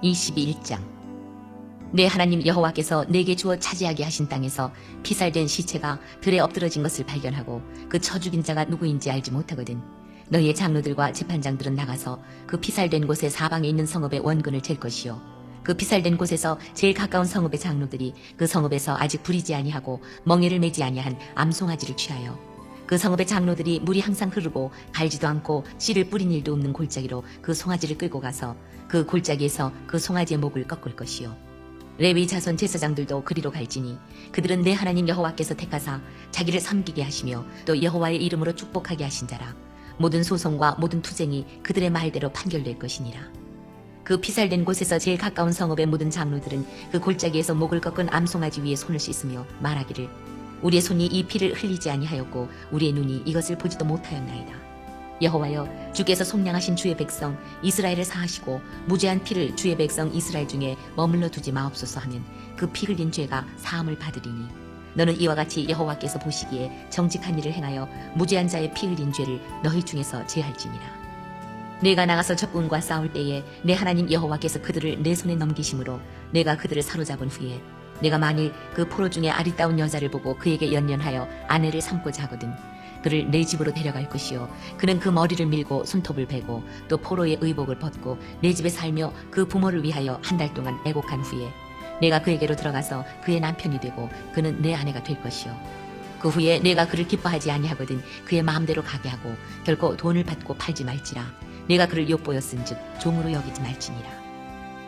22장. 내 하나님 여호와께서 내게 주어 차지하게 하신 땅에서 피살된 시체가 들에 엎드러진 것을 발견하고 그 쳐 죽인 자가 누구인지 알지 못하거든. 너희의 장로들과 재판장들은 나가서 그 피살된 곳의 사방에 있는 성읍의 원근을 잴 것이요, 그 피살된 곳에서 제일 가까운 성읍의 장로들이 그 성읍에서 아직 부리지 아니하고 멍에를 매지 아니한 암송아지를 취하여 그 성읍의 장로들이 물이 항상 흐르고 갈지도 않고 씨를 뿌린 일도 없는 골짜기로 그 송아지를 끌고 가서 그 골짜기에서 그 송아지의 목을 꺾을 것이요, 레위 자손 제사장들도 그리로 갈지니 그들은 내 하나님 여호와께서 택하사 자기를 섬기게 하시며 또 여호와의 이름으로 축복하게 하신 자라. 모든 소송과 모든 투쟁이 그들의 말대로 판결될 것이니라. 그 피살된 곳에서 제일 가까운 성읍의 모든 장로들은 그 골짜기에서 목을 꺾은 암송아지 위에 손을 씻으며 말하기를, 우리의 손이 이 피를 흘리지 아니하였고 우리의 눈이 이것을 보지도 못하였나이다. 여호와여, 주께서 속량하신 주의 백성 이스라엘을 사하시고 무죄한 피를 주의 백성 이스라엘 중에 머물러 두지 마옵소서 하면 그 피 흘린 죄가 사함을 받으리니, 너는 이와 같이 여호와께서 보시기에 정직한 일을 행하여 무죄한 자의 피 흘린 죄를 너희 중에서 제할지니라. 내가 나가서 적군과 싸울 때에 내 하나님 여호와께서 그들을 내 손에 넘기심으로 내가 그들을 사로잡은 후에 내가 만일 그 포로 중에 아리따운 여자를 보고 그에게 연연하여 아내를 삼고자 하거든 그를 내 집으로 데려갈 것이요, 그는 그 머리를 밀고 손톱을 베고 또 포로의 의복을 벗고 내 집에 살며 그 부모를 위하여 한 달 동안 애곡한 후에 내가 그에게로 들어가서 그의 남편이 되고 그는 내 아내가 될 것이요, 그 후에 내가 그를 기뻐하지 아니하거든 그의 마음대로 가게 하고 결코 돈을 받고 팔지 말지라. 내가 그를 엿보였은즉 종으로 여기지 말지니라.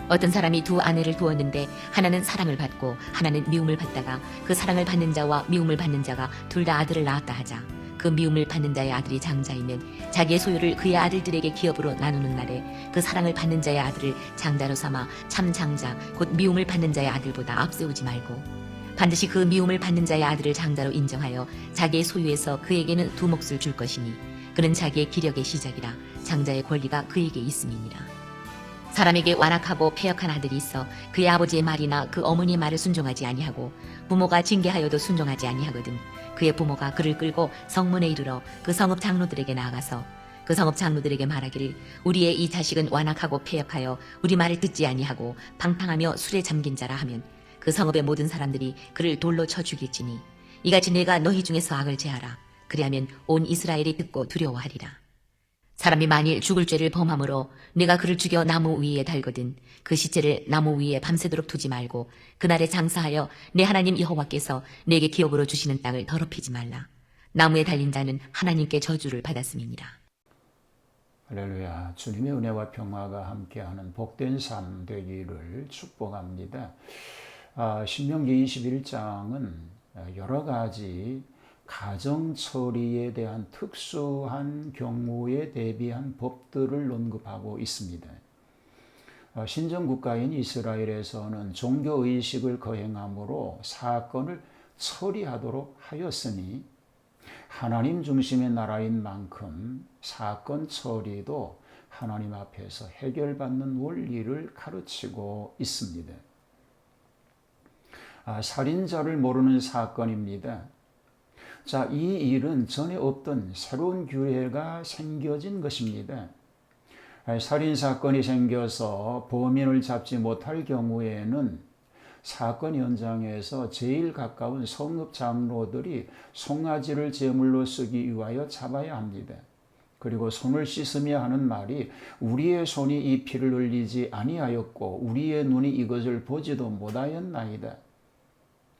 어떤 사람이 두 아내를 두었는데 하나는 사랑을 받고 하나는 미움을 받다가 그 사랑을 받는 자와 미움을 받는 자가 둘 다 아들을 낳았다 하자. 그 미움을 받는 자의 아들이 장자이면 자기의 소유를 그의 아들들에게 기업으로 나누는 날에 그 사랑을 받는 자의 아들을 장자로 삼아 참 장자 곧 미움을 받는 자의 아들보다 앞세우지 말고 반드시 그 미움을 받는 자의 아들을 장자로 인정하여 자기의 소유에서 그에게는 두 몫을 줄 것이니 그는 자기의 기력의 시작이라 장자의 권리가 그에게 있음이니라. 사람에게 완악하고 패역한 아들이 있어 그의 아버지의 말이나 그 어머니의 말을 순종하지 아니하고 부모가 징계하여도 순종하지 아니하거든 그의 부모가 그를 끌고 성문에 이르러 그 성읍 장로들에게 나아가서 그 성읍 장로들에게 말하기를, 우리의 이 자식은 완악하고 패역하여 우리 말을 듣지 아니하고 방탕하며 술에 잠긴 자라 하면 그 성읍의 모든 사람들이 그를 돌로 쳐 죽일지니 이같이 내가 너희 중에서 악을 제하라. 그리하면 온 이스라엘이 듣고 두려워하리라. 사람이 만일 죽을 죄를 범함으로 내가 그를 죽여 나무 위에 달거든 그 시체를 나무 위에 밤새도록 두지 말고 그날에 장사하여 내 하나님 여호와께서 내게 기업으로 주시는 땅을 더럽히지 말라. 나무에 달린 자는 하나님께 저주를 받았음이니라. 할렐루야. 주님의 은혜와 평화가 함께하는 복된 삶 되기를 축복합니다. 신명기 21장은 여러 가지 가정 처리에 대한 특수한 경우에 대비한 법들을 언급하고 있습니다. 신정국가인 이스라엘에서는 종교의식을 거행함으로 사건을 처리하도록 하였으니 하나님 중심의 나라인 만큼 사건 처리도 하나님 앞에서 해결받는 원리를 가르치고 있습니다. 살인자를 모르는 사건입니다. 자, 이 일은 전에 없던 새로운 기회가 생겨진 것입니다. 살인사건이 생겨서 범인을 잡지 못할 경우에는 사건 현장에서 제일 가까운 성읍 장로들이 송아지를 제물로 쓰기 위하여 잡아야 합니다. 그리고 손을 씻으며 하는 말이, 우리의 손이 이 피를 흘리지 아니하였고 우리의 눈이 이것을 보지도 못하였나이다.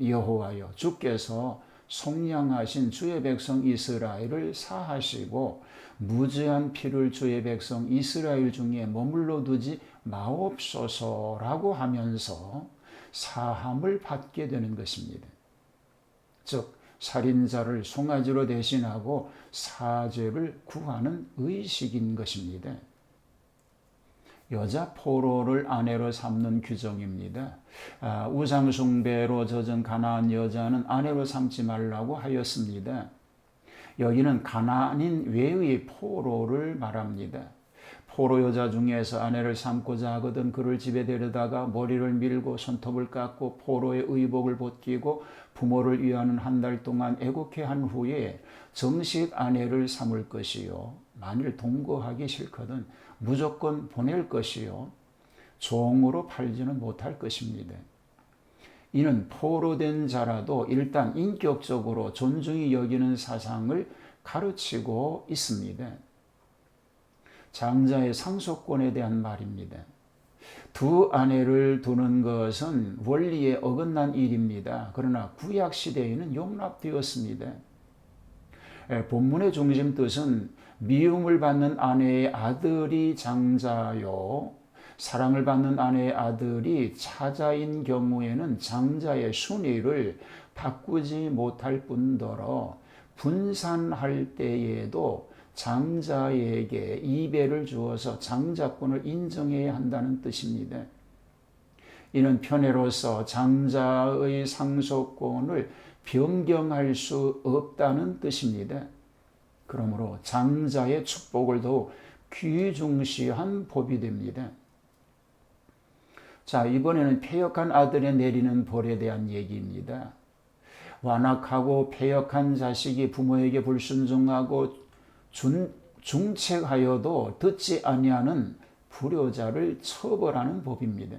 여호와여, 주께서 속량하신 주의 백성 이스라엘을 사하시고 무죄한 피를 주의 백성 이스라엘 중에 머물러 두지 마옵소서라고 하면서 사함을 받게 되는 것입니다. 즉 살인자를 송아지로 대신하고 사죄를 구하는 의식인 것입니다. 여자 포로를 아내로 삼는 규정입니다. 우상 숭배로 젖은 가나안 여자는 아내로 삼지 말라고 하였습니다. 여기는 가나안인 외의 포로를 말합니다. 포로 여자 중에서 아내를 삼고자 하거든 그를 집에 데려다가 머리를 밀고 손톱을 깎고 포로의 의복을 벗기고 부모를 위하는 한 달 동안 애국해 한 후에 정식 아내를 삼을 것이요, 만일 동거하기 싫거든 무조건 보낼 것이요, 종으로 팔지는 못할 것입니다. 이는 포로된 자라도 일단 인격적으로 존중이 여기는 사상을 가르치고 있습니다. 장자의 상속권에 대한 말입니다. 두 아내를 두는 것은 원리에 어긋난 일입니다. 그러나 구약 시대에는 용납되었습니다. 본문의 중심 뜻은 미움을 받는 아내의 아들이 장자요, 사랑을 받는 아내의 아들이 차자인 경우에는 장자의 순위를 바꾸지 못할 뿐더러 분산할 때에도 장자에게 2배를 주어서 장자권을 인정해야 한다는 뜻입니다. 이는 편애로서 장자의 상속권을 변경할 수 없다는 뜻입니다. 그러므로 장자의 축복을 더욱 귀중시한 법이 됩니다. 자, 이번에는 패역한 아들에 내리는 벌에 대한 얘기입니다. 완악하고 패역한 자식이 부모에게 불순종하고 중책하여도 듣지 아니하는 불효자를 처벌하는 법입니다.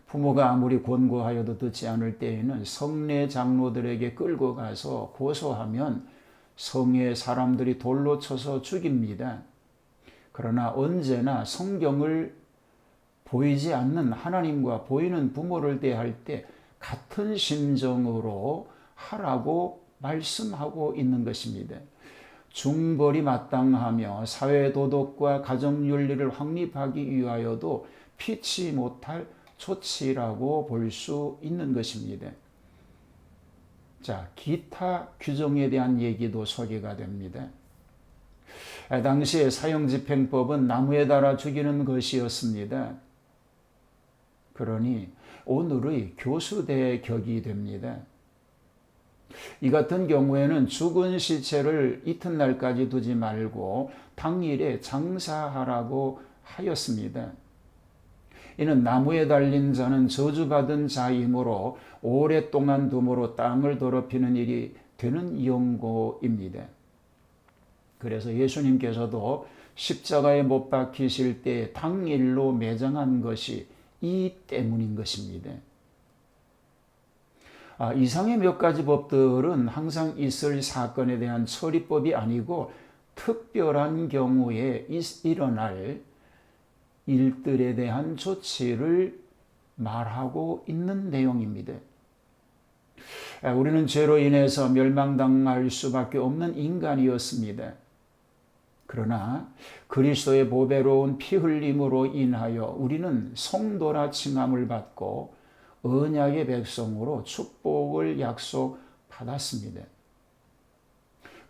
부모가 아무리 권고하여도 듣지 않을 때에는 성내 장로들에게 끌고 가서 고소하면 성의 사람들이 돌로 쳐서 죽입니다. 그러나 언제나 성경을 보이지 않는 하나님과 보이는 부모를 대할 때 같은 심정으로 하라고 말씀하고 있는 것입니다. 중벌이 마땅하며 사회도덕과 가정윤리를 확립하기 위하여도 피치 못할 조치라고 볼 수 있는 것입니다. 자, 기타 규정에 대한 얘기도 소개가 됩니다. 당시의 사형집행법은 나무에 달아 죽이는 것이었습니다. 그러니 오늘의 교수대 격이 됩니다. 이 같은 경우에는 죽은 시체를 이튿날까지 두지 말고 당일에 장사하라고 하였습니다. 이는 나무에 달린 자는 저주받은 자이므로 오랫동안 둠으로 땅을 더럽히는 일이 되는 연고입니다. 그래서 예수님께서도 십자가에 못 박히실 때 당일로 매장한 것이 이 때문인 것입니다. 이상의 몇 가지 법들은 항상 있을 사건에 대한 처리법이 아니고 특별한 경우에 일어날 일들에 대한 조치를 말하고 있는 내용입니다. 우리는 죄로 인해서 멸망당할 수밖에 없는 인간이었습니다. 그러나 그리스도의 보배로운 피 흘림으로 인하여 우리는 성도라 칭함을 받고 언약의 백성으로 축복을 약속받았습니다.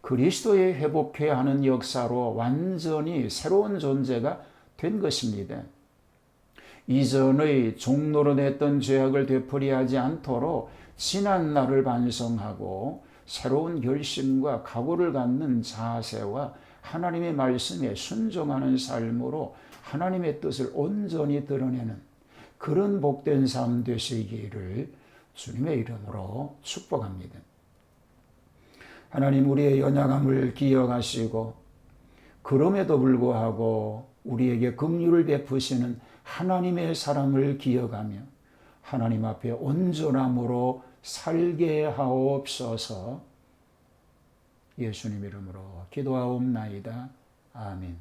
그리스도의 회복해야 하는 역사로 완전히 새로운 존재가 된 것입니다. 이전의 종노릇했던 죄악을 되풀이하지 않도록 지난 날을 반성하고 새로운 결심과 각오를 갖는 자세와 하나님의 말씀에 순종하는 삶으로 하나님의 뜻을 온전히 드러내는 그런 복된 삶 되시기를 주님의 이름으로 축복합니다. 하나님, 우리의 연약함을 기억하시고 그럼에도 불구하고 우리에게 긍휼을 베푸시는 하나님의 사랑을 기억하며 하나님 앞에 온전함으로 살게 하옵소서. 예수님 이름으로 기도하옵나이다. 아멘.